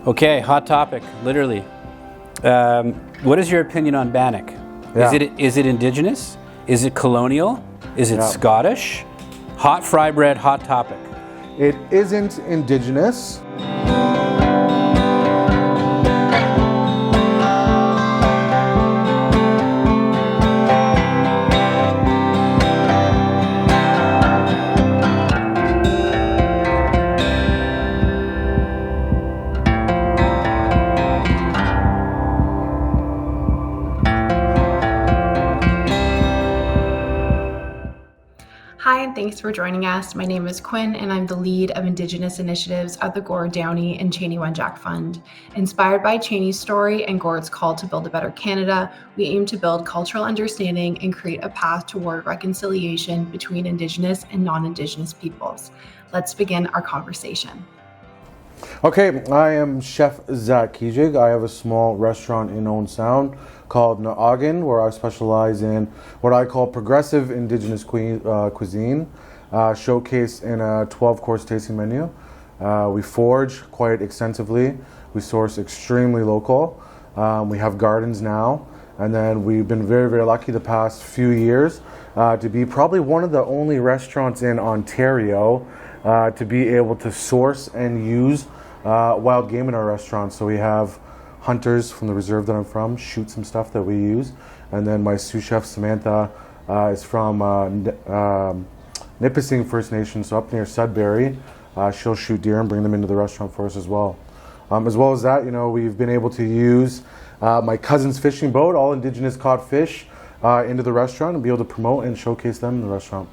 Okay, hot topic, literally. What is your opinion on bannock? Yeah. Is it Indigenous? Is it colonial? Is it Scottish? Hot fry bread, hot topic. It isn't Indigenous. Hi, and thanks for joining us. My name is Quinn, and I'm the lead of Indigenous initiatives at the Gord, Downie, and Chanie Wenjack Fund. Inspired by Chanie's story and Gord's call to build a better Canada, we aim to build cultural understanding and create a path toward reconciliation between Indigenous and non-Indigenous peoples. Let's begin our conversation. Okay, I am Chef Zach Keeshig. I have a small restaurant in Owen Sound called Naagan, where I specialize in what I call progressive Indigenous cuisine, showcased in a 12-course tasting menu. We forage quite extensively. We source extremely local. We have gardens now, and then we've been very, very lucky the past few years to be probably one of the only restaurants in Ontario to be able to source and use wild game in our restaurant. So we have hunters from the reserve that I'm from shoot some stuff that we use, and then my sous chef Samantha is from Nipissing First Nation, so up near Sudbury. She'll shoot deer and bring them into the restaurant for us as well. As well as that, we've been able to use my cousin's fishing boat, all Indigenous caught fish, into the restaurant and be able to promote and showcase them in the restaurant.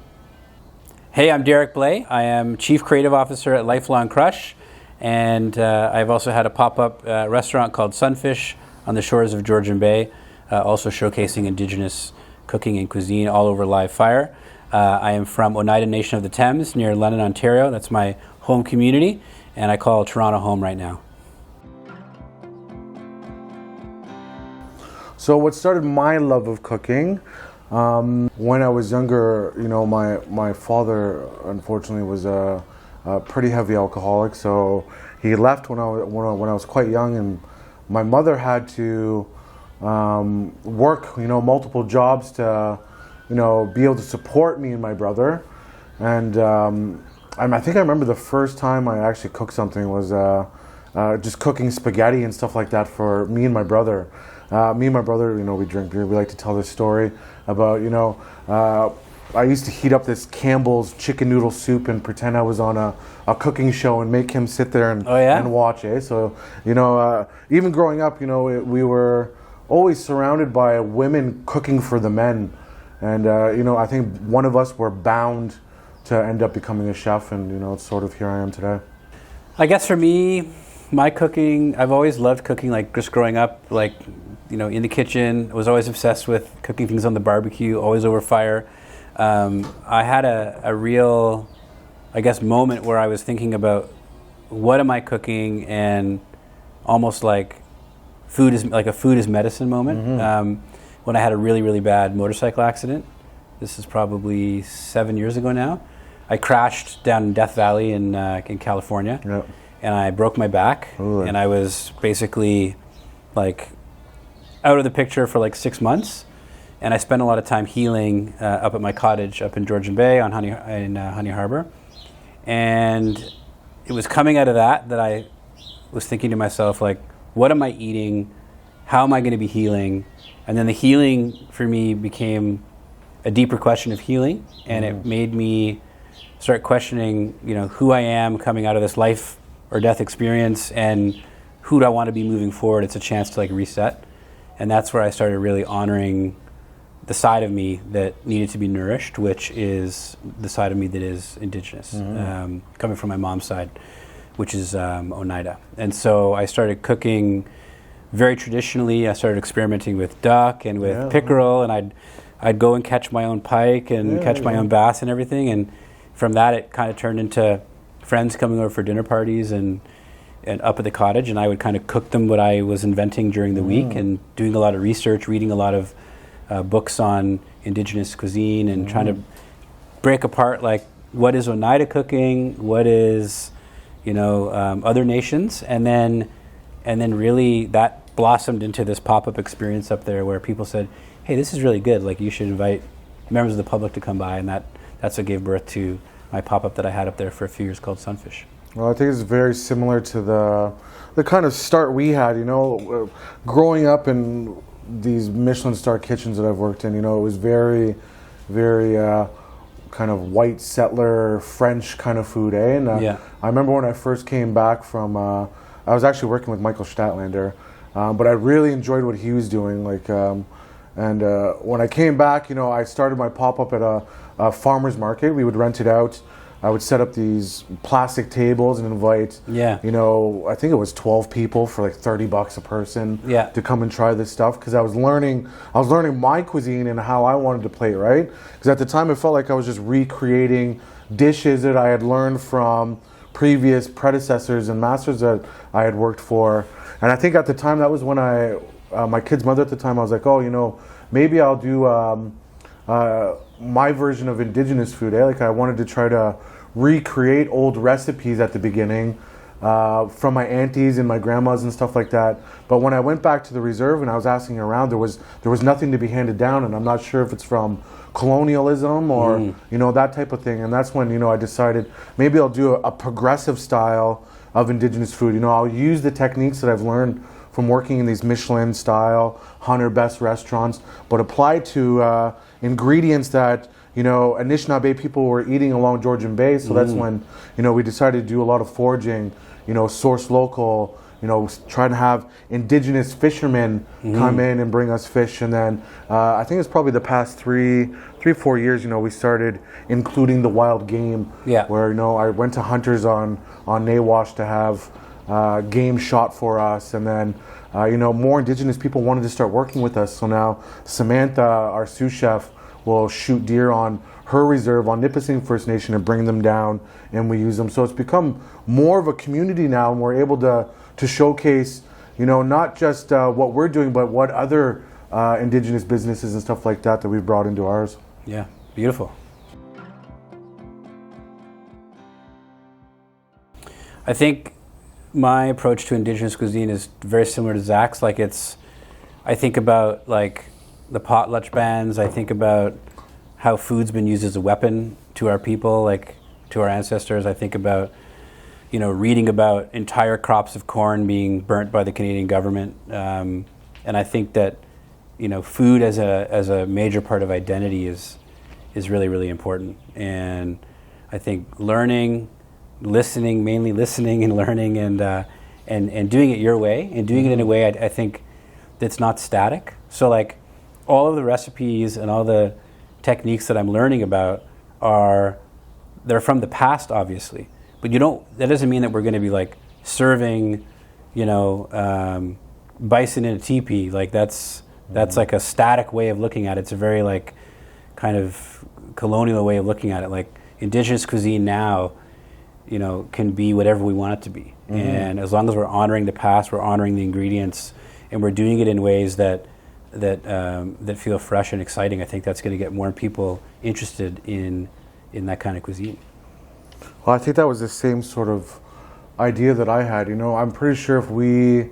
Hey, I'm Derek Blais. I am Chief Creative Officer at Lifelong Crush, and I've also had a pop-up restaurant called Sunfish on the shores of Georgian Bay, also showcasing Indigenous cooking and cuisine all over live fire. I am from Oneida Nation of the Thames near London, Ontario. That's my home community, and I call Toronto home right now. So what started my love of cooking, when I was younger, my father unfortunately was a pretty heavy alcoholic, so he left when I was quite young, and my mother had to work multiple jobs to be able to support me and my brother. And I think I remember the first time I actually cooked something was just cooking spaghetti and stuff like that for me and my brother. Me and my brother, we drink beer. We like to tell this story about, I used to heat up this Campbell's chicken noodle soup and pretend I was on a cooking show and make him sit there and watch it. So, even growing up, we were always surrounded by women cooking for the men. And, I think one of us were bound to end up becoming a chef, and, it's sort of here I am today. I guess for me, my cooking, I've always loved cooking, just growing up, in the kitchen. I was always obsessed with cooking things on the barbecue, always over fire. I had a real, moment where I was thinking about what am I cooking, and almost like food is medicine moment. Mm-hmm. When I had a really, really bad motorcycle accident. This is probably 7 years ago now. I crashed down in Death Valley in California. Yep. And I broke my back. Ooh. And I was basically out of the picture for 6 months. And I spent a lot of time healing up at my cottage up in Georgian Bay on Honey Harbor. And it was coming out of that I was thinking to myself, what am I eating? How am I going to be healing? And then the healing for me became a deeper question of healing. And it made me start questioning, who I am coming out of this life or death experience, and who do I want to be moving forward. It's a chance to reset. And that's where I started really honoring the side of me that needed to be nourished, which is the side of me that is Indigenous, coming from my mom's side, which is Oneida. And so I started cooking very traditionally. I started experimenting with duck and with pickerel, and I'd go and catch my own pike and catch my own bass and everything. And from that, it kind of turned into friends coming over for dinner parties and up at the cottage, and I would kind of cook them what I was inventing during the week, and doing a lot of research, reading a lot of books on Indigenous cuisine, and trying to break apart what is Oneida cooking, what is other nations, and then And then really that blossomed into this pop-up experience up there where people said, hey, this is really good. Like, you should invite members of the public to come by. And that's what gave birth to my pop-up that I had up there for a few years called Sunfish. Well, I think it's very similar to the kind of start we had, growing up in these Michelin star kitchens that I've worked in. It was very, very kind of white settler French kind of food, eh? And I remember when I first came back from, I was actually working with Michael Statlander, but I really enjoyed what he was doing. And when I came back, I started my pop-up at a farmer's market. We would rent it out. I would set up these plastic tables and invite, I think it was 12 people for like $30 a person to come and try this stuff, because I was learning my cuisine and how I wanted to plate, right? Because at the time it felt like I was just recreating dishes that I had learned from previous predecessors and masters that I had worked for. And I think at the time that was when my kid's mother at the time, I was like, maybe I'll do my version of Indigenous food. Like, I wanted to try to recreate old recipes at the beginning from my aunties and my grandmas and stuff like that. But when I went back to the reserve and I was asking around, there was nothing to be handed down, and I'm not sure if it's from colonialism or that type of thing. And that's when I decided maybe I'll do a progressive style of Indigenous food. I'll use the techniques that I've learned from working in these Michelin style 100 best restaurants, but apply to ingredients that Anishinaabe people were eating along Georgian Bay. So that's when we decided to do a lot of foraging, source local, trying to have Indigenous fishermen come in and bring us fish. And then I think it's probably the past 3-4 years, we started including the wild game, where I went to hunters on Nawash to have game shot for us. And then more Indigenous people wanted to start working with us. So now Samantha, our sous chef, will shoot deer on her reserve on Nipissing First Nation and bring them down, and we use them. So it's become more of a community now, and we're able to showcase, not just what we're doing, but what other Indigenous businesses and stuff like that we've brought into ours. Yeah, beautiful. I think my approach to Indigenous cuisine is very similar to Zach's. I think about the potlatch bands. I think about how food's been used as a weapon to our people, to our ancestors. I think about, reading about entire crops of corn being burnt by the Canadian government. And I think that, food as a major part of identity is really, really important. And I think listening, mainly listening and learning and doing it your way, and doing it in a way I think that's not static. So all of the recipes and all the techniques that I'm learning about they're from the past, obviously. But that doesn't mean that we're going to be serving, bison in a teepee. That's like a static way of looking at it. It's a very kind of colonial way of looking at it. Indigenous cuisine now, can be whatever we want it to be. And as long as we're honoring the past, we're honoring the ingredients, and we're doing it in ways that feel fresh and exciting, I think that's going to get more people interested in that kind of cuisine. Well, I think that was the same sort of idea that I had. I'm pretty sure if we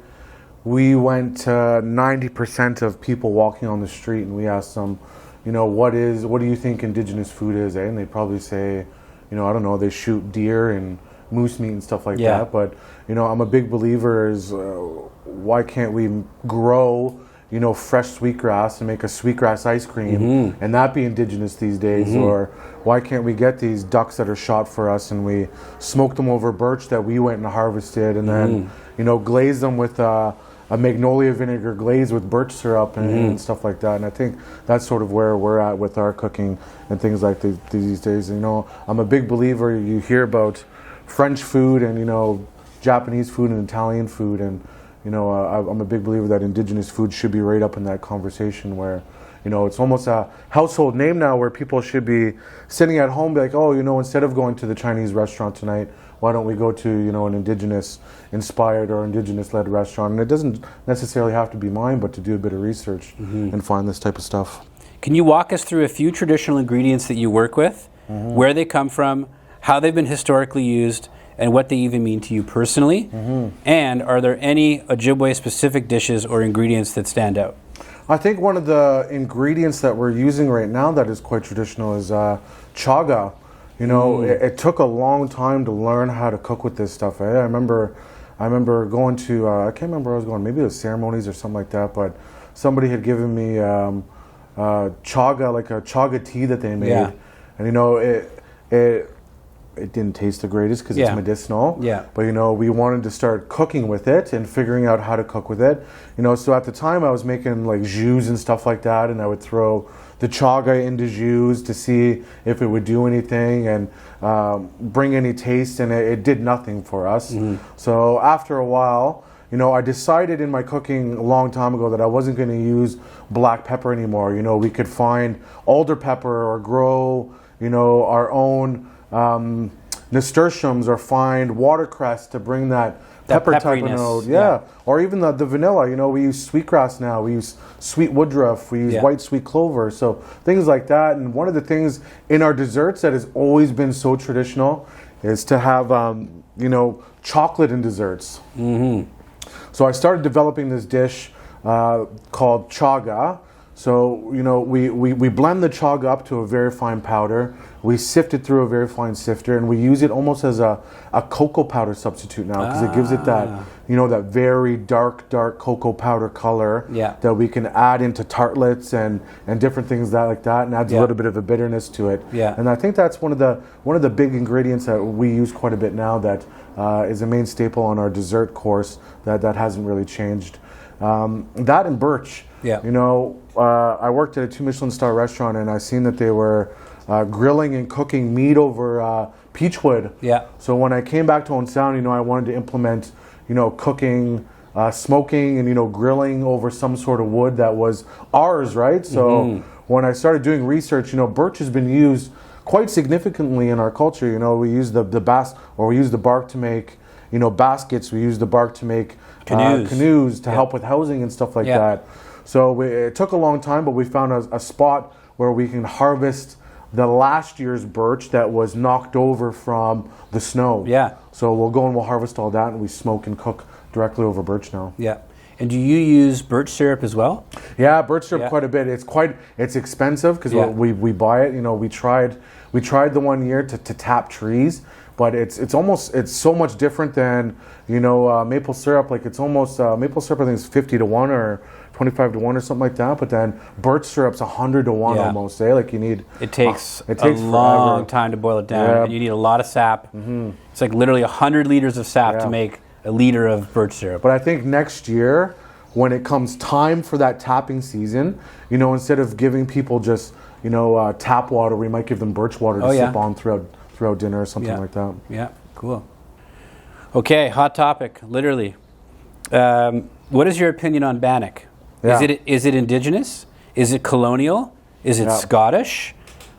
went to 90% of people walking on the street and we asked them, what do you think Indigenous food is, eh? And they'd probably say, I don't know, they shoot deer and moose meat and stuff like that. But, I'm a big believer is why can't we grow fresh sweetgrass and make a sweetgrass ice cream and that be Indigenous these days? Or why can't we get these ducks that are shot for us and we smoke them over birch that we went and harvested, and then glaze them with a magnolia vinegar glaze with birch syrup and stuff like that. And I think that's sort of where we're at with our cooking and things like these days. I'm a big believer. You hear about French food and Japanese food and Italian food, and I'm a big believer that Indigenous food should be right up in that conversation where, it's almost a household name now where people should be sitting at home, be like, instead of going to the Chinese restaurant tonight, why don't we go to, an Indigenous inspired or Indigenous led restaurant? And it doesn't necessarily have to be mine, but to do a bit of research and find this type of stuff. Can you walk us through a few traditional ingredients that you work with, where they come from, how they've been historically used, and what they even mean to you personally? And are there any Ojibwe specific dishes or ingredients that stand out? I think one of the ingredients that we're using right now that is quite traditional is chaga. You know, it took a long time to learn how to cook with this stuff. I remember going to, I can't remember where I was going, maybe it was ceremonies or something like that, but somebody had given me chaga, like a chaga tea that they made. Yeah. And, you know, it didn't taste the greatest because it's medicinal. Yeah. But, you know, we wanted to start cooking with it and figuring out how to cook with it. You know, so at the time I was making like jus and stuff like that, and I would throw the chaga into jus to see if it would do anything and bring any taste, and it did nothing for us. So after a while, you know, I decided in my cooking a long time ago that I wasn't going to use black pepper anymore. You know, we could find alder pepper or grow, you know, our own nasturtiums or find watercress to bring that pepper type of note. Yeah. Or even the vanilla. You know, we use sweetgrass now. We use sweet woodruff. We use white sweet clover. So things like that. And one of the things in our desserts that has always been so traditional is to have, you know, chocolate in desserts. So I started developing this dish called chaga. So, you know, we blend the chaga up to a very fine powder. We sift it through a very fine sifter, and we use it almost as a cocoa powder substitute now, because it gives it that, you know, that very dark cocoa powder color that we can add into tartlets and different things like that, and adds a little bit of a bitterness to it. And I think that's one of the big ingredients that we use quite a bit now that is a main staple on our dessert course that hasn't really changed. That and birch. You know, I worked at a 2 Michelin star restaurant, and I seen that they were grilling and cooking meat over peachwood. So when I came back to Owen Sound, you know, I wanted to implement, you know, cooking, smoking, and, you know, grilling over some sort of wood that was ours, right? So when I started doing research, you know, birch has been used quite significantly in our culture. You know, we use the we use the bark to make, you know, baskets. We use the bark to make canoes to help with housing and stuff like that. So it took a long time, but we found a spot where we can harvest the last year's birch that was knocked over from the snow. So we'll go and we'll harvest all that, and we smoke and cook directly over birch now. And do you use birch syrup as well? Yeah, birch syrup quite a bit. It's expensive because we buy it. You know, we tried the one year to tap trees, but it's so much different than, you know, maple syrup. Like it's almost maple syrup, I think is 50 to 1 or 25 to 1 or something like that. But then birch syrup's 100 to 1 almost. Like you need. It takes a long time to boil it down, and you need a lot of sap. It's like literally 100 liters of sap to make a liter of birch syrup. But I think next year, when it comes time for that tapping season, you know, instead of giving people just, you know, tap water, we might give them birch water to sip on throughout dinner or something like that. Yeah, cool. Okay, hot topic, literally. What is your opinion on bannock? Is it Indigenous? Is it colonial? Is it Scottish?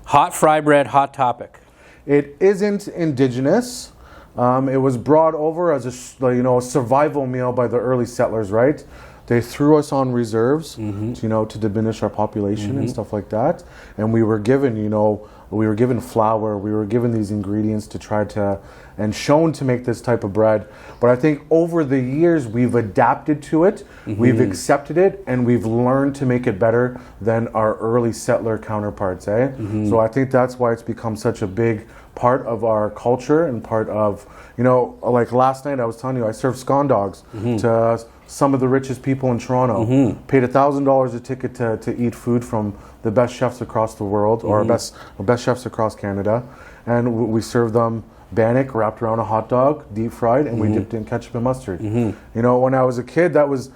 Hot fry bread, hot topic. It isn't Indigenous. It was brought over as a survival meal by the early settlers, right? They threw us on reserves, to diminish our population and stuff like that. And we were given, flour, we were given these ingredients to try to, and shown to make this type of bread. But I think over the years, we've adapted to it, we've accepted it, and we've learned to make it better than our early settler counterparts, So I think that's why it's become such a big part of our culture and part of, like last night I was telling you, I served scone dogs to some of the richest people in Toronto. Paid $1,000 a ticket to eat food from the best chefs across the world, or best chefs across Canada, and we served them bannock wrapped around a hot dog, deep fried, and we dipped it in ketchup and mustard. When I was a kid, that was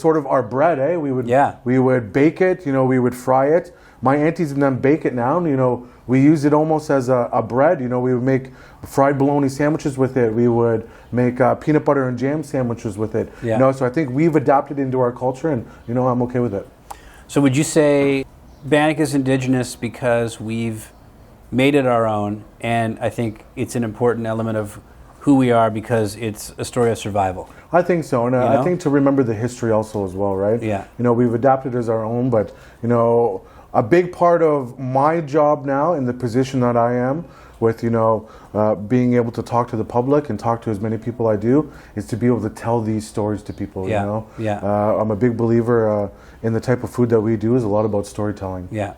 sort of our bread. We would bake it, we would fry it. My aunties and them bake it now, and we use it almost as a bread. We would make fried bologna sandwiches with it. We would make peanut butter and jam sandwiches with it. So I think we've adapted into our culture, and I'm okay with it. So would you say bannock is Indigenous because we've made it our own, and I think it's an important element of who we are because it's a story of survival? I think so, and I think to remember the history also as well, right? We've adapted as our own, but a big part of my job now in the position that I am with, being able to talk to the public and talk to as many people I do is to be able to tell these stories to people, I'm a big believer in the type of food that we do is a lot about storytelling. Yeah.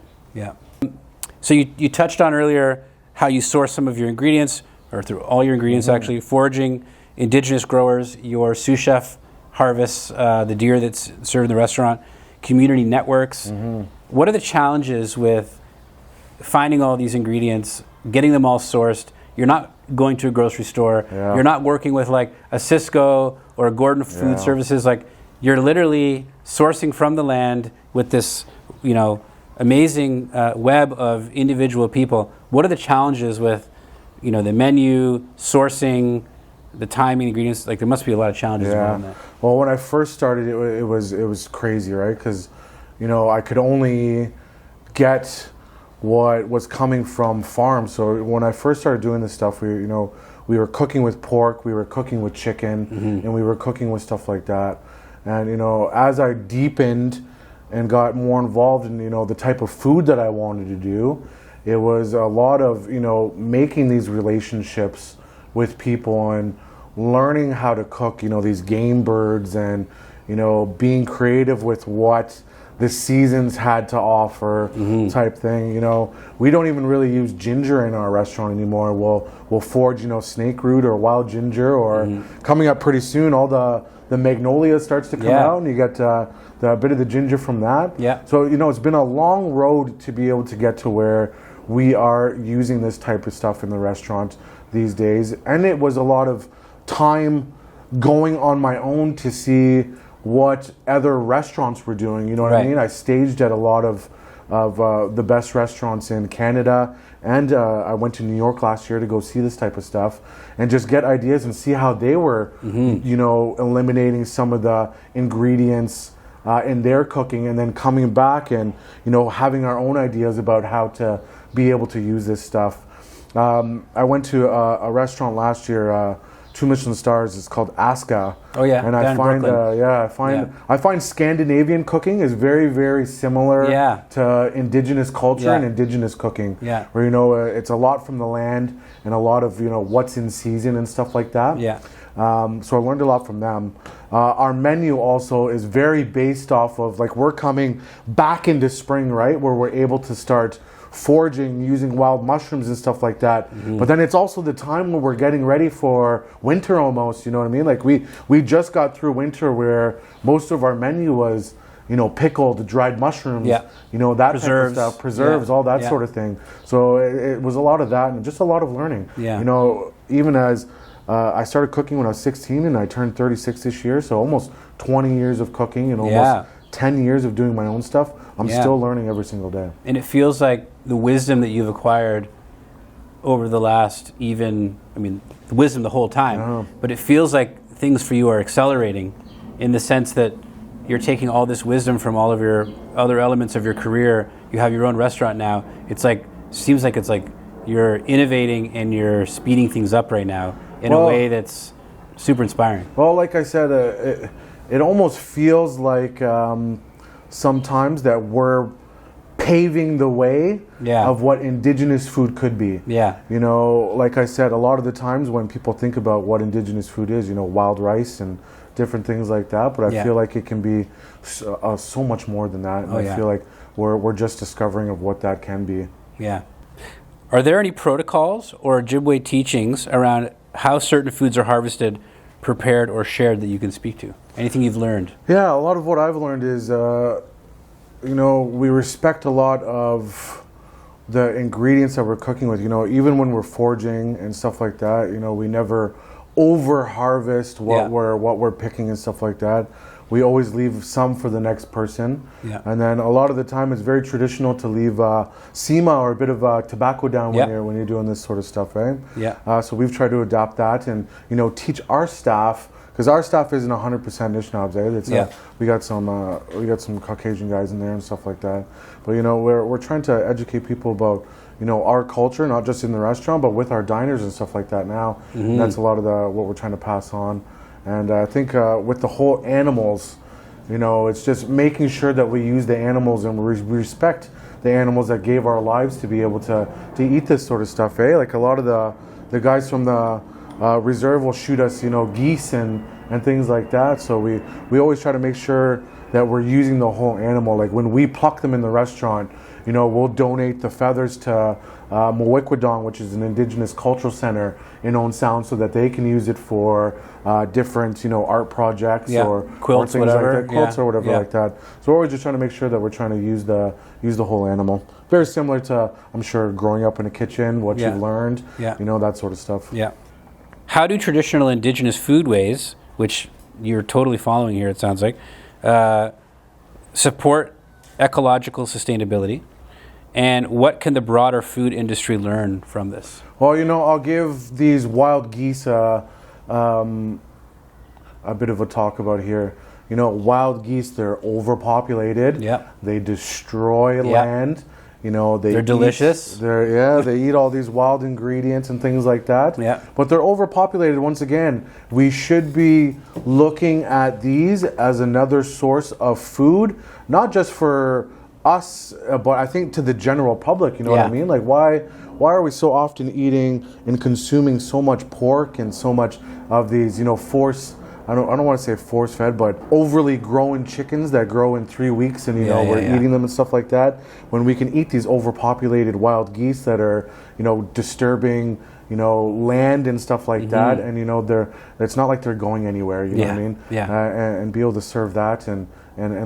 So you touched on earlier how you source some of your ingredients, or through all your ingredients actually, foraging, Indigenous growers, your sous chef harvests, the deer that's served in the restaurant, community networks. What are the challenges with finding all these ingredients, getting them all sourced? You're not going to a grocery store. Yeah. You're not working with like a Cisco or a Gordon Food Services. Like, you're literally sourcing from the land with this, amazing web of individual people. What are the challenges with, the menu, sourcing, the timing, ingredients? Like, there must be a lot of challenges around that. Well, when I first started, it was crazy, right? Because, I could only get what was coming from farms. So when I first started doing this stuff, we were cooking with pork, we were cooking with chicken, and we were cooking with stuff like that. And as I deepened and got more involved in the type of food that I wanted to do, it was a lot of making these relationships with people and learning how to cook these game birds, and being creative with what the seasons had to offer, type thing. We don't even really use ginger in our restaurant anymore. We'll forage snake root or wild ginger, or coming up pretty soon, all the magnolia starts to come out, and you get the bit of the ginger from that. Yeah. So it's been a long road to be able to get to where we are using this type of stuff in the restaurant these days, and it was a lot of time going on my own to see what other restaurants were doing. You know what I mean? I staged at a lot of the best restaurants in Canada, and I went to New York last year to go see this type of stuff and just get ideas and see how they were, eliminating some of the ingredients in their cooking, and then coming back and having our own ideas about how to be able to use this stuff. I went to a restaurant last year, 2 Michelin stars. It's called Aska. Oh yeah, and I find Scandinavian cooking is very, very similar to Indigenous culture and Indigenous cooking. Yeah, where it's a lot from the land and a lot of what's in season and stuff like that. Yeah. So I learned a lot from them. Our menu also is very based off of, like, we're coming back into spring, right, where we're able to start foraging using wild mushrooms and stuff like that. But then it's also the time when we're getting ready for winter almost, you know what I mean? Like, we just got through winter where most of our menu was pickled, dried mushrooms, that preserves, type of stuff, preserves, all that sort of thing. So it was a lot of that and just a lot of learning. Even as I started cooking when I was 16 and I turned 36 this year, so almost 20 years of cooking and almost 10 years of doing my own stuff. I'm still learning every single day. And it feels like the wisdom that you've acquired over the last the wisdom the whole time, but it feels like things for you are accelerating in the sense that you're taking all this wisdom from all of your other elements of your career. You have your own restaurant now. Seems like it's like you're innovating and you're speeding things up right now in a way that's super inspiring. Well, like I said, it almost feels like sometimes that we're paving the way of what Indigenous food could be. Yeah. Like I said, a lot of the times when people think about what Indigenous food is, wild rice and different things like that, but I feel like it can be so much more than that. And I feel like we're just discovering of what that can be. Yeah. Are there any protocols or Ojibwe teachings around how certain foods are harvested, prepared, or shared that you can speak to? Anything you've learned? Yeah, a lot of what I've learned is, we respect a lot of the ingredients that we're cooking with. Even when we're foraging and stuff like that, we never over harvest what we're picking and stuff like that. We always leave some for the next person. Yeah. And then a lot of the time it's very traditional to leave sema or a bit of tobacco down when you're doing this sort of stuff, right? Yeah. So we've tried to adapt that and teach our staff, because our staff isn't 100% Anishinaabe. We got some Caucasian guys in there and stuff like that. But we're trying to educate people about our culture, not just in the restaurant, but with our diners and stuff like that now. And that's a lot of what we're trying to pass on. And I think with the whole animals, it's just making sure that we use the animals and we respect the animals that gave our lives to be able to eat this sort of stuff, eh? Like a lot of the guys from the reserve will shoot us, geese and things like that. So we always try to make sure that we're using the whole animal. Like when we pluck them in the restaurant, we'll donate the feathers to Mawikwadong, which is an Indigenous cultural center in Owen Sound, so that they can use it for different, art projects or quilts, or things whatever. like that, quilts or whatever like that. So we're always just trying to make sure that we're trying to use the whole animal. Very similar to, I'm sure, growing up in a kitchen, what you've learned, that sort of stuff. Yeah. How do traditional Indigenous foodways, which you're totally following here, it sounds like, support ecological sustainability? And what can the broader food industry learn from this? Well, I'll give these wild geese a bit of a talk about here. Wild geese, they're overpopulated. Yeah. They destroy land. They're delicious. They eat all these wild ingredients and things like that. Yeah. But they're overpopulated. Once again, we should be looking at these as another source of food, not just for us, but I think to the general public. You know what I mean? Like why are we so often eating and consuming so much pork and so much of these, forced, I don't want to say force-fed, but overly grown chickens that grow in 3 weeks, and we're eating them and stuff like that, when we can eat these overpopulated wild geese that are, disturbing, land and stuff like that, and it's not like they're going anywhere. You know what I mean? And be able to serve that and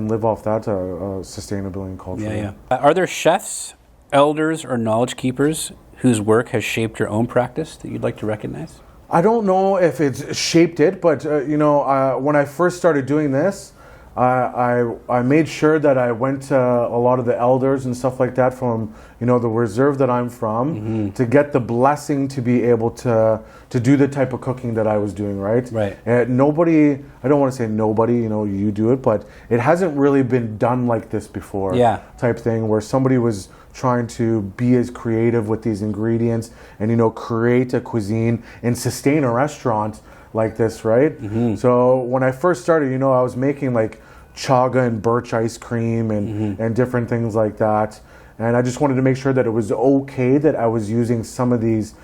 live off that sustainability and culture. Are there chefs, elders, or knowledge keepers whose work has shaped your own practice that you'd like to recognize? I don't know if it's shaped it, but when I first started doing this, I made sure that I went to a lot of the elders and stuff like that from the reserve that I'm from to get the blessing to be able to do the type of cooking that I was doing. Right. Nobody, I don't want to say nobody, you do it, but it hasn't really been done like this before. Type thing where somebody was trying to be as creative with these ingredients and create a cuisine and sustain a restaurant like this, right? So when I first started, I was making like chaga and birch ice cream and different things like that, and I just wanted to make sure that it was okay that I was using some of these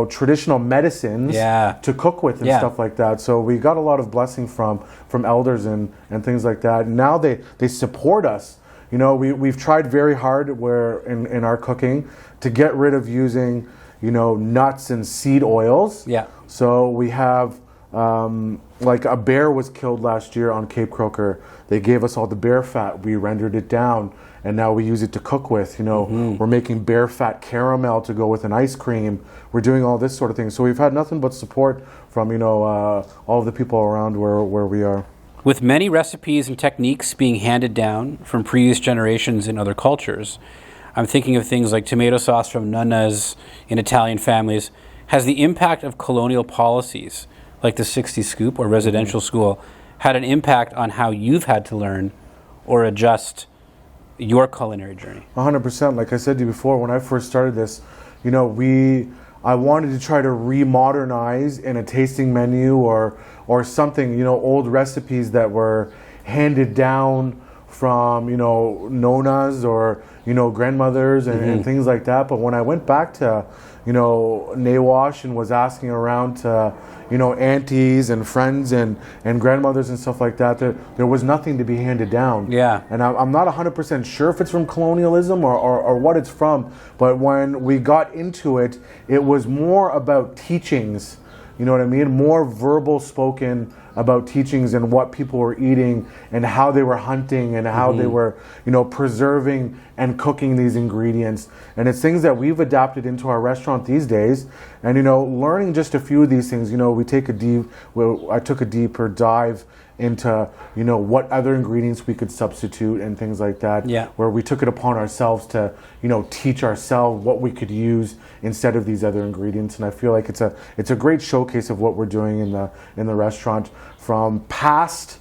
traditional medicines to cook with and stuff like that. So we got a lot of blessing from elders and things like that. Now they support us. We've tried very hard where in our cooking to get rid of using, nuts and seed oils. So we have, like a bear was killed last year on Cape Croker. They gave us all the bear fat. We rendered it down, and now we use it to cook with. We're making bear fat caramel to go with an ice cream. We're doing all this sort of thing. So we've had nothing but support from, all of the people around where we are. With many recipes and techniques being handed down from previous generations in other cultures, I'm thinking of things like tomato sauce from nonnas in Italian families. Has the impact of colonial policies, like the 60 scoop or residential school, had an impact on how you've had to learn or adjust your culinary journey? 100%. Like I said to you before, when I first started this, I wanted to try to remodernize in a tasting menu or something, old recipes that were handed down from, nonas or, grandmothers and things like that. But when I went back to, Nawash and was asking around to, aunties and friends and grandmothers and stuff like that, there was nothing to be handed down. And I'm not 100% sure if it's from colonialism or what it's from, but when we got into it, it was more about teachings, you know what I mean? More verbal spoken about teachings and what people were eating and how they were hunting and how they were, preserving and cooking these ingredients. And it's things that we've adapted into our restaurant these days. And, learning just a few of these things, I took a deeper dive into, what other ingredients we could substitute and things like that. Where we took it upon ourselves to, teach ourselves what we could use instead of these other ingredients. And I feel like it's a great showcase of what we're doing in the restaurant, from past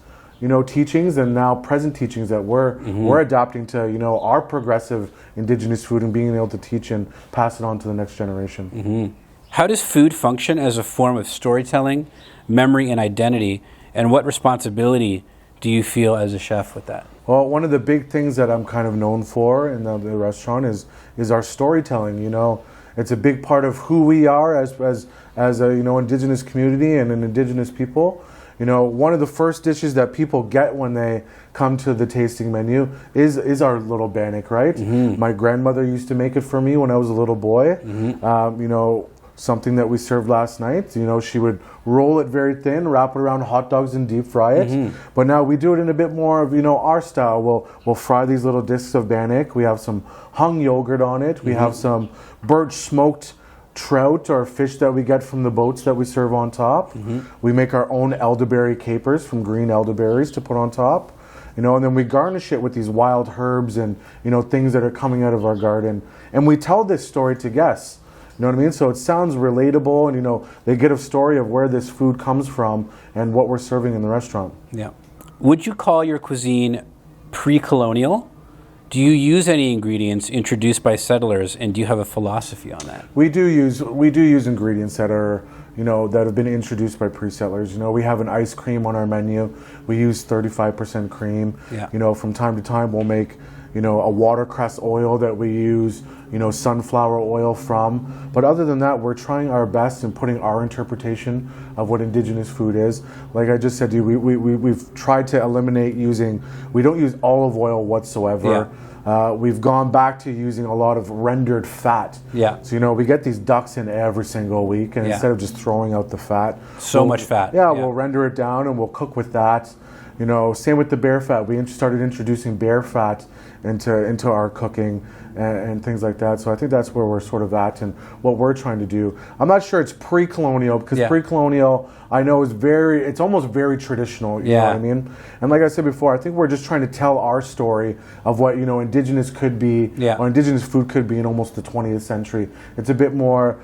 teachings and now present teachings that we're adapting to our progressive Indigenous food and being able to teach and pass it on to the next generation. How does food function as a form of storytelling, memory, and identity, and what responsibility do you feel as a chef with that? Well, one of the big things that I'm kind of known for in the restaurant is our storytelling. You know, it's a big part of who we are as a Indigenous community and an Indigenous people. You know, one of the first dishes that people get when they come to the tasting menu is our little bannock, right? My grandmother used to make it for me when I was a little boy. You know, something that we served last night. You know, she would roll it very thin, wrap it around hot dogs and deep fry it. But now we do it in a bit more of, our style. We'll fry these little discs of bannock. We have some hung yogurt on it. We have some birch smoked trout or fish that we get from the boats that we serve on top. We make our own elderberry capers from green elderberries to put on top. And then we garnish it with these wild herbs and, things that are coming out of our garden. And we tell this story to guests. You know what I mean? So it sounds relatable and, they get a story of where this food comes from and what we're serving in the restaurant. Yeah. Would you call your cuisine pre-colonial? Do you use any ingredients introduced by settlers, and do you have a philosophy on that? We do use ingredients that are, that have been introduced by pre-settlers. We have an ice cream on our menu. We use 35% cream. Yeah. From time to time we'll make, a watercress oil that we use, sunflower oil from. But other than that, we're trying our best in putting our interpretation of what Indigenous food is. Like I just said to you, we've tried to eliminate we don't use olive oil whatsoever. Yeah. We've gone back to using a lot of rendered fat. Yeah. So, we get these ducks in every single week, and instead of just throwing out the fat. Much fat. Yeah, we'll render it down and we'll cook with that. Same with the bear fat. We started introducing bear fat into our cooking and things like that. So I think that's where we're sort of at and what we're trying to do. I'm not sure it's pre-colonial because pre-colonial I know it's almost very traditional. You know what I mean? And like I said before, I think we're just trying to tell our story of what, Indigenous could be or Indigenous food could be in almost the 20th century. It's a bit more,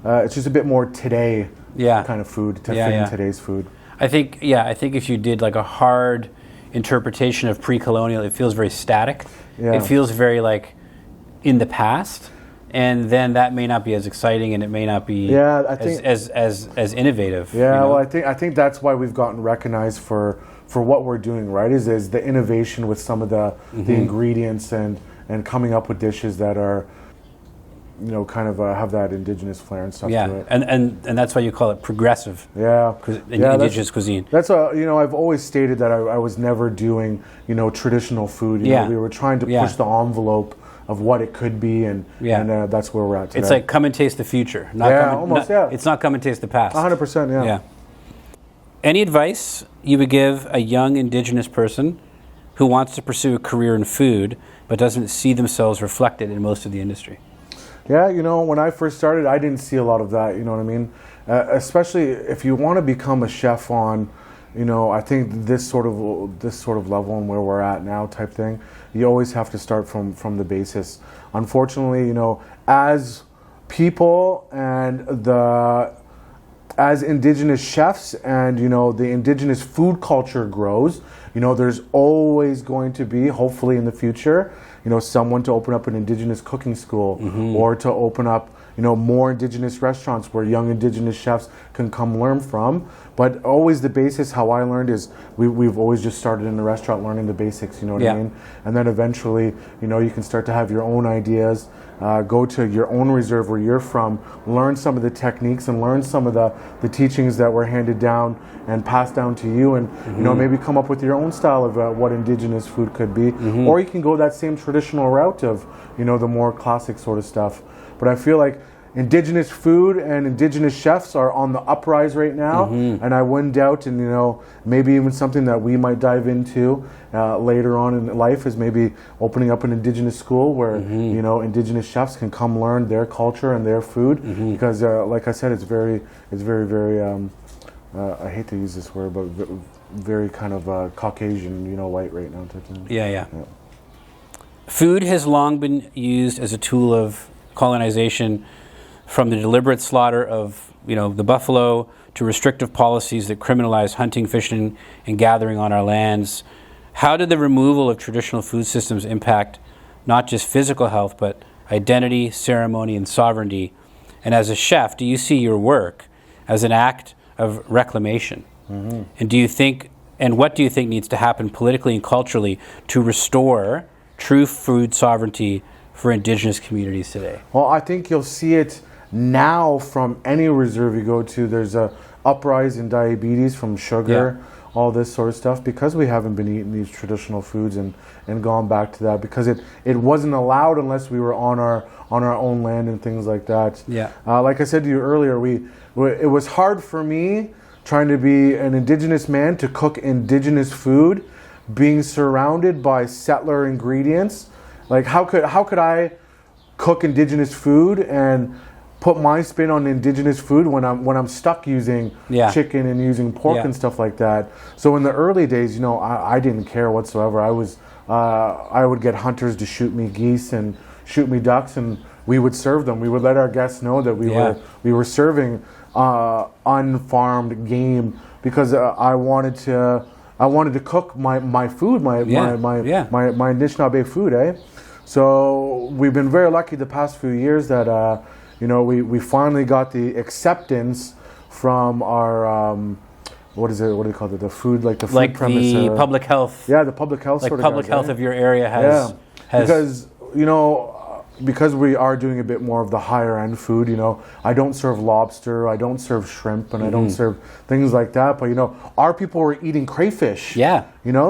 it's just a bit more today kind of food to fit in today's food. I think if you did like a hard interpretation of pre-colonial, it feels very static. Yeah. It feels very like in the past, and then that may not be as exciting, and it may not be as innovative. Yeah, well, I think that's why we've gotten recognized for what we're doing, right? Is the innovation with some of the ingredients and coming up with dishes that are, kind of have that Indigenous flair and stuff to it. And that's why you call it progressive. Indigenous cuisine. That's I've always stated that I was never doing, traditional food. We were trying to push the envelope of what it could be, and that's where we're at today. It's like come and taste the future. It's not come and taste the past. 100%, yeah. Any advice you would give a young Indigenous person who wants to pursue a career in food but doesn't see themselves reflected in most of the industry? Yeah, when I first started, I didn't see a lot of that, you know what I mean? Especially if you want to become a chef on, I think this sort of level and where we're at now type thing, you always have to start from the basis. Unfortunately, as people and as Indigenous chefs and, the Indigenous food culture grows, there's always going to be, hopefully in the future, someone to open up an Indigenous cooking school or to open up, more Indigenous restaurants where young Indigenous chefs can come learn from. But always the basis, how I learned is we've always just started in the restaurant learning the basics, you know what I mean? And then eventually, you can start to have your own ideas, go to your own reserve where you're from, learn some of the techniques and learn some of the teachings that were handed down and passed down to you, and maybe come up with your own style of what Indigenous food could be. Or you can go that same traditional route of, the more classic sort of stuff. But I feel like Indigenous food and Indigenous chefs are on the uprise right now, and I wouldn't doubt, and maybe even something that we might dive into later on in life is maybe opening up an Indigenous school where Indigenous chefs can come learn their culture and their food, because like I said, it's very I hate to use this word, but very kind of Caucasian, white right now type thing. Yeah. Food has long been used as a tool of colonization, from the deliberate slaughter of the buffalo to restrictive policies that criminalize hunting, fishing, and gathering on our lands. How did the removal of traditional food systems impact not just physical health, but identity, ceremony, and sovereignty? And as a chef, do you see your work as an act of reclamation? And do you think And what do you think needs to happen politically and culturally to restore true food sovereignty for Indigenous communities today? Well, I think you'll see it now from any reserve you go to. There's a uprise in diabetes from sugar, all this sort of stuff, because we haven't been eating these traditional foods and gone back to that, because it wasn't allowed unless we were on our own land and things like that. Yeah. Like I said to you earlier, it was hard for me trying to be an Indigenous man to cook Indigenous food, being surrounded by settler ingredients. Like how could I cook Indigenous food and put my spin on Indigenous food when I'm stuck using chicken and using pork and stuff like that? So in the early days, I didn't care whatsoever. I would get hunters to shoot me geese and shoot me ducks, and we would serve them. We would let our guests know that we were serving unfarmed game, because I wanted to cook my food, my Anishinaabe food, eh? So we've been very lucky the past few years that we finally got the acceptance from our what do they call it? The food, like the food like premise. The public health. Yeah, the public health. Like sort of public guys, health eh? of your area has because we are doing a bit more of the higher end food. I don't serve lobster, I don't serve shrimp, and I don't serve things like that. But our people were eating crayfish. Yeah.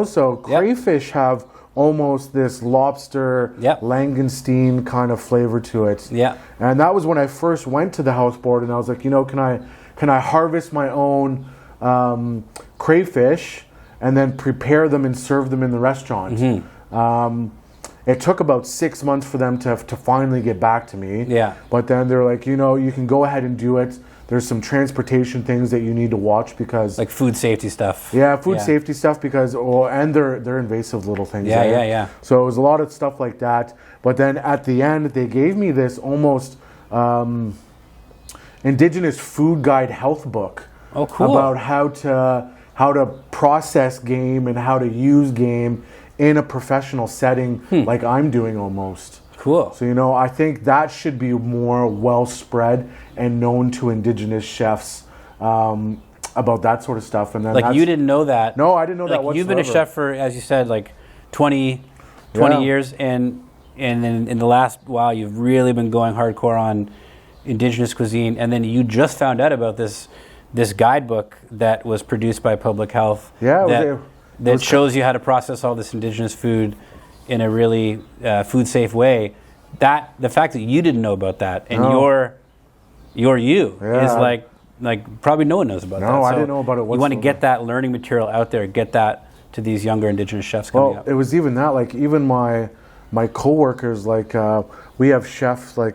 So crayfish have almost this lobster langoustine kind of flavor to it. Yeah. And that was when I first went to the house board, and I was like, can I harvest my own crayfish and then prepare them and serve them in the restaurant? It took about 6 months for them to finally get back to me. Yeah. But then they're like, you can go ahead and do it. There's some transportation things that you need to watch, because like food safety stuff. Yeah, safety stuff, because and they're invasive little things. Yeah. So it was a lot of stuff like that. But then at the end, they gave me this almost Indigenous food guide health book. Oh, cool. About how to process game and how to use game in a professional setting, like I'm doing almost. Cool. So, I think that should be more well spread and known to Indigenous chefs about that sort of stuff. And then you didn't know that. No, I didn't know that whatsoever. You've been a chef for, as you said, 20 years, and in the last while you've really been going hardcore on Indigenous cuisine, and then you just found out about this guidebook that was produced by Public Health that shows you how to process all this Indigenous food in a really food safe way. That the fact that you didn't know about that, and you're is like probably no one knows about that. No, I didn't know about it whatsoever. You want to get that learning material out there, get that to these younger Indigenous chefs coming up. It was even that, even my coworkers, we have chefs I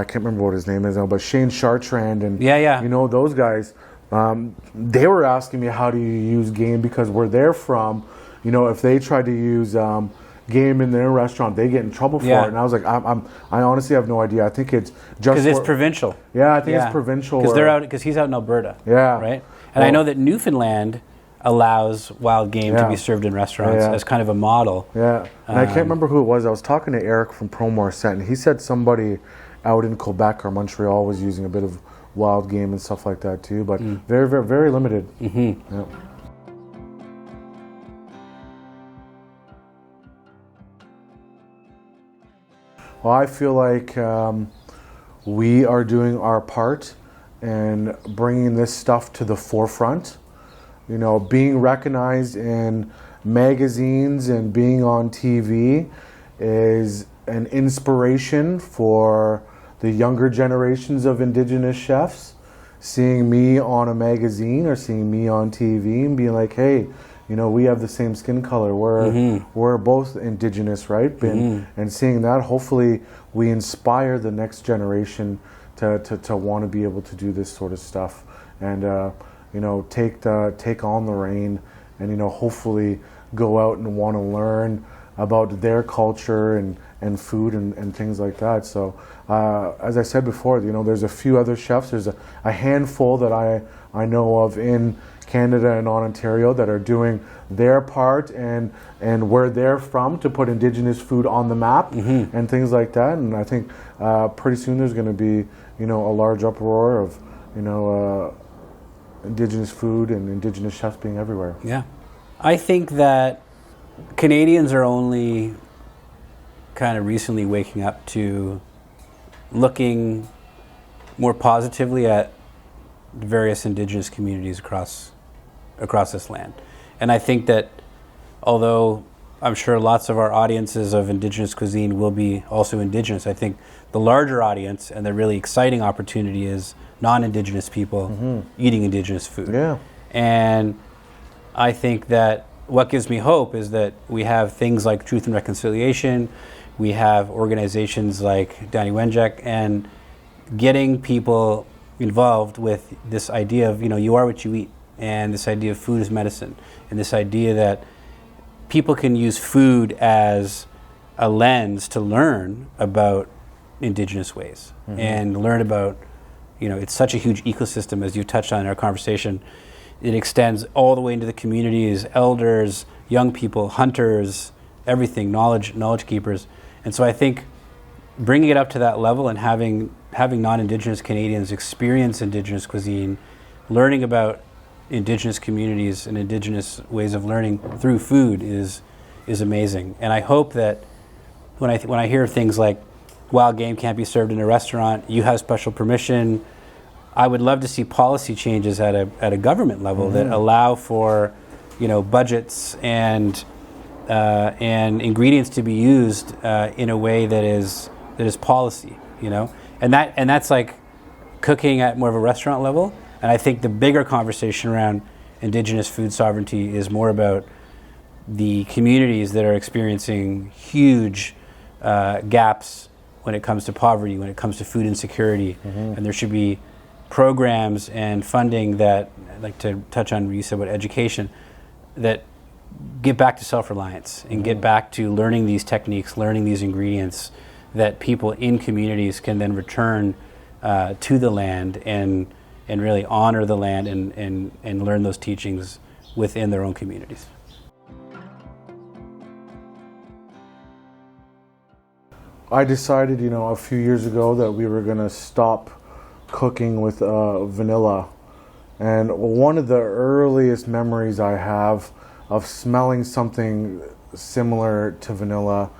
can't remember what his name is now, but Shane Chartrand and those guys. They were asking me, how do you use game, because where they're from, if they try to use game in their restaurant, they get in trouble for it. And I was like, I honestly have no idea. I think it's just because it's provincial. Yeah, I think it's provincial. Because he's out in Alberta. Yeah, right. And I know that Newfoundland allows wild game to be served in restaurants as kind of a model. Yeah, and I can't remember who it was. I was talking to Eric from Promore Set, and he said somebody out in Quebec or Montreal was using a bit of wild game and stuff like that too, but very, very, very limited. Yeah. Well, I feel like we are doing our part in bringing this stuff to the forefront. Being recognized in magazines and being on TV is an inspiration for the younger generations of Indigenous chefs. Seeing me on a magazine or seeing me on TV and being like, hey, we have the same skin color. We're both Indigenous, right? And seeing that, hopefully we inspire the next generation to want to be able to do this sort of stuff, and take on the reign, and hopefully go out and want to learn about their culture and food and things like that. So as I said before, there's a few other chefs. There's a handful that I know of in Canada and Ontario that are doing their part and where they're from to put Indigenous food on the map and things like that. And I think pretty soon there's going to be a large uproar of Indigenous food and Indigenous chefs being everywhere. Yeah. I think that Canadians are only kind of recently waking up to looking more positively at various Indigenous communities across this land. And I think that although I'm sure lots of our audiences of Indigenous cuisine will be also Indigenous, I think the larger audience and the really exciting opportunity is non-Indigenous people eating Indigenous food. Yeah. And I think that what gives me hope is that we have things like Truth and Reconciliation, we have organizations like Downie Wenjack, and getting people involved with this idea of, you are what you eat, and this idea of food is medicine, and this idea that people can use food as a lens to learn about Indigenous ways and learn about, it's such a huge ecosystem, as you touched on in our conversation. It extends all the way into the communities, elders, young people, hunters, everything, knowledge keepers. And so I think bringing it up to that level and having non-Indigenous Canadians experience Indigenous cuisine, learning about Indigenous communities and Indigenous ways of learning through food is amazing. And I hope that when I hear things like wild game can't be served in a restaurant, you have special permission, I would love to see policy changes at a government level that allow for, budgets and ingredients to be used in a way that is policy, and that's like cooking at more of a restaurant level. And I think the bigger conversation around Indigenous food sovereignty is more about the communities that are experiencing huge gaps when it comes to poverty, when it comes to food insecurity, and there should be programs and funding that, I'd like to touch on what you said about education, that get back to self-reliance and get back to learning these techniques, learning these ingredients that people in communities can then return to the land and really honor the land and learn those teachings within their own communities. I decided, a few years ago that we were going to stop cooking with vanilla. And one of the earliest memories I have of smelling something similar to vanilla,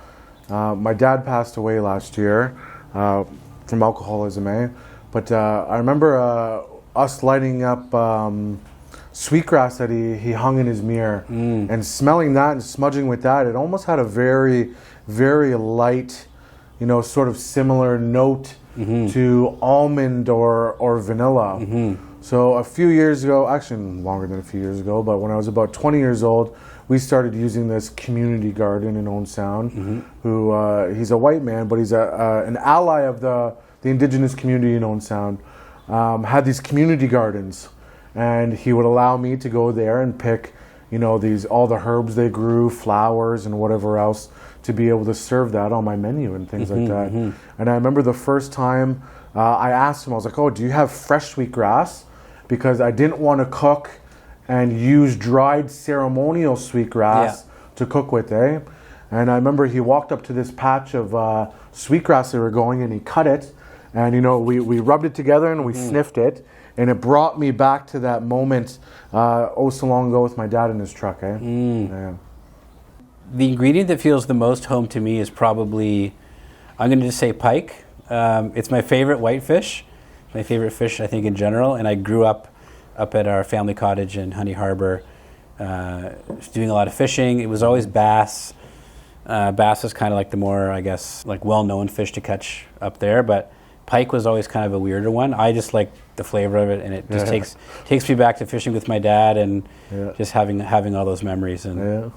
my dad passed away last year from alcoholism, but I remember us lighting up sweetgrass that he hung in his mirror and smelling that and smudging with that. It almost had a very, very light, sort of similar note to almond or vanilla. So a few years ago, actually longer than a few years ago, but when I was about 20 years old, we started using this community garden in Owen Sound. Who he's a white man, but he's an ally of the Indigenous community in Owen Sound. Had these community gardens, and he would allow me to go there and pick, all the herbs they grew, flowers, and whatever else, to be able to serve that on my menu and things like that. And I remember the first time I asked him, I was like, "Oh, do you have fresh sweetgrass?" Because I didn't want to cook and use dried ceremonial sweetgrass to cook with, And I remember he walked up to this patch of sweetgrass they were going, and he cut it, and we rubbed it together and we sniffed it, and it brought me back to that moment so long ago with my dad in his truck. Yeah. The ingredient that feels the most home to me is probably, I'm going to just say pike. It's my favorite whitefish, my favorite fish, I think, in general. And I grew up at our family cottage in Honey Harbor, doing a lot of fishing. It was always bass. Bass is kind of like the more, I guess, like well-known fish to catch up there. But pike was always kind of a weirder one. I just like the flavor of it, and it just takes me back to fishing with my dad and just having all those memories. And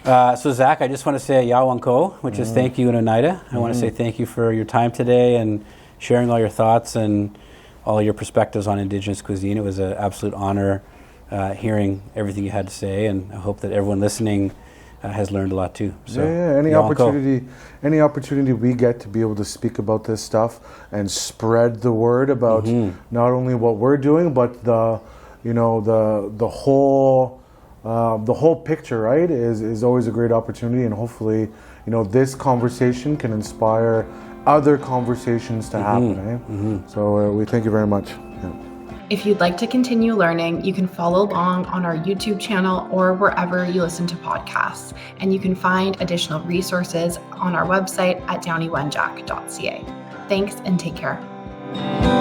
so Zach, I just want to say Yawanko, which is thank you in Oneida. I want to say thank you for your time today and sharing all your thoughts and all your perspectives on Indigenous cuisine. It was an absolute honor hearing everything you had to say, and I hope that everyone listening has learned a lot too. So any opportunity we get to be able to speak about this stuff and spread the word about not only what we're doing, but the whole picture, right, is always a great opportunity, and hopefully, this conversation can inspire other conversations to happen. So we thank you very much. If you'd like to continue learning, you can follow along on our YouTube channel or wherever you listen to podcasts. And you can find additional resources on our website at downeywenjack.ca. Thanks and take care.